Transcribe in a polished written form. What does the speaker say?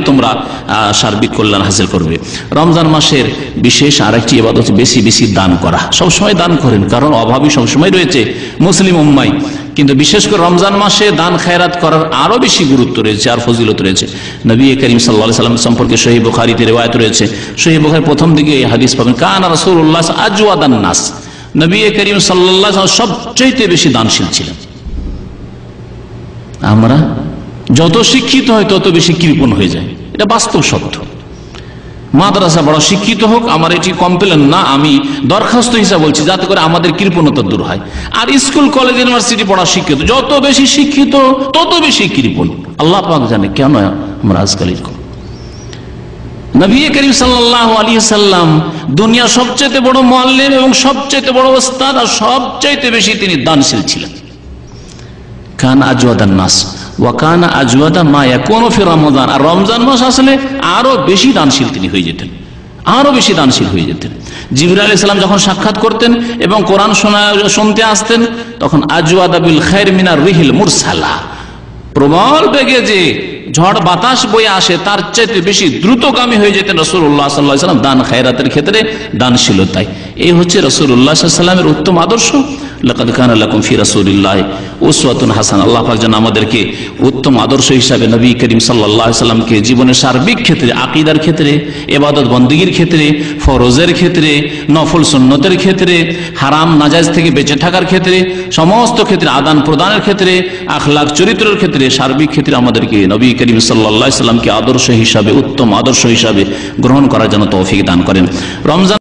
তোমরা সার্বিক কল্যাণ হাসিল করবে। রমজান মাসের বিশেষ আরেকটি ইবাদত বেশি বেশি দান করা। সবসময় দান করেন, কারণ অভাবী সবসময় রয়েছে মুসলিম উম্মায়, কিন্তু বিশেষ করে রমজান মাসে দান খায়রাত করার আরো বেশি গুরুত্ব রয়েছে আর ফজিলত রয়েছে। নবী করিম সাল্লাল্লাহু আলাইহি ওয়াসাল্লাম সম্পর্কে সহিহ বুখারীতে রিওয়ায়াত রয়েছে। সহিহ বুখারীর প্রথম দিকে এই হাদিস পাবেন, কানা রাসূলুল্লাহ আজওয়াদান নাস, নবী করিম সাল্লাল্লাহু আলাইহি ওয়াসাল্লাম সবচেয়ে বেশি দানশীল ছিলেন। আমরা যত শিক্ষিত হয় তত বেশি কৃপণ হয়ে যায়, এটা বাস্তব সত্য। মাদ্রাসা বড় শিক্ষিত হোক, আমার এটি কমপ্লেন না, আমি দরখাস্ত হিসাবে বলছি, যাতে করে আমাদের কৃপণতা দূর হয়। আর স্কুল কলেজ ইউনিভার্সিটি পড়া শিক্ষিত, যত বেশি শিক্ষিত তত বেশি কৃপণ। আল্লাহ পাক জানে কেন আমরা আজকাল এরকম। নবী করিম সাল্লাল্লাহু আলাইহি সাল্লাম দুনিয়া সবচেয়ে বড় মুআল্লিম এবং সবচেয়ে বড় ওস্তাদ, আর সবচেয়ে বেশি তিনি দানশীল ছিলেন। কান আজওয়াদান নাস ওয়া কানা আজওয়াদা মা ইয়াকুনু ফি রমাদান, আর রমজান মাস আসলে আরো বেশি দানশীল তিনি হয়ে যেতেন, আরো বেশি দানশীল হয়ে যেতেন। জিবরাইল আলাইহিস সালাম যখন সাক্ষাৎ করতেন এবং কোরআন শুনতে আসতেন, তখন আজওয়াদা বিল খায়র মিনার রিহিল মুরসালা, প্রবল বেগে যে ঝড় বাতাস বয়ে আসে তার চাইতে বেশি দ্রুতগামী হয়ে যেতেন রাসূলুল্লাহ সাল্লাল্লাহু আলাইহি ওয়াসাল্লাম দান খায়রাতের ক্ষেত্রে, দানশীলতায়। এই হচ্ছে রাসূলুল্লাহ সাল্লাল্লাহু আলাইহি ওয়াসাল্লামের উত্তম আদর্শ। লাকাদ কানা লাকুম ফি রাসূলিল্লাহি উসওয়াতুন হাসানাহ। আল্লাহ পাক যেন আমাদেরকে উত্তম আদর্শ হিসাবে নবী করিম সাল্লাল্লাহু আলাইহি ওয়াসাল্লামকে জীবনের সার্বিক ক্ষেত্রে, আকীদার ক্ষেত্রে, ইবাদত বন্দেগীর ক্ষেত্রে, ফরজের ক্ষেত্রে, নফল সুন্নতের ক্ষেত্রে, হারাম নাজায়েজ থেকে বেঁচে থাকার ক্ষেত্রে, সমস্ত ক্ষেত্রে, আদান প্রদানের ক্ষেত্রে, আখলাক চরিত্রের ক্ষেত্রে, সার্বিক ক্ষেত্রে আমাদেরকে নবী করিম সাল্লাল্লাহু আলাইহি ওয়াসাল্লামকে আদর্শ হিসাবে, উত্তম আদর্শ হিসাবে গ্রহণ করার জন্য তৌফিক দান করেন। রমজান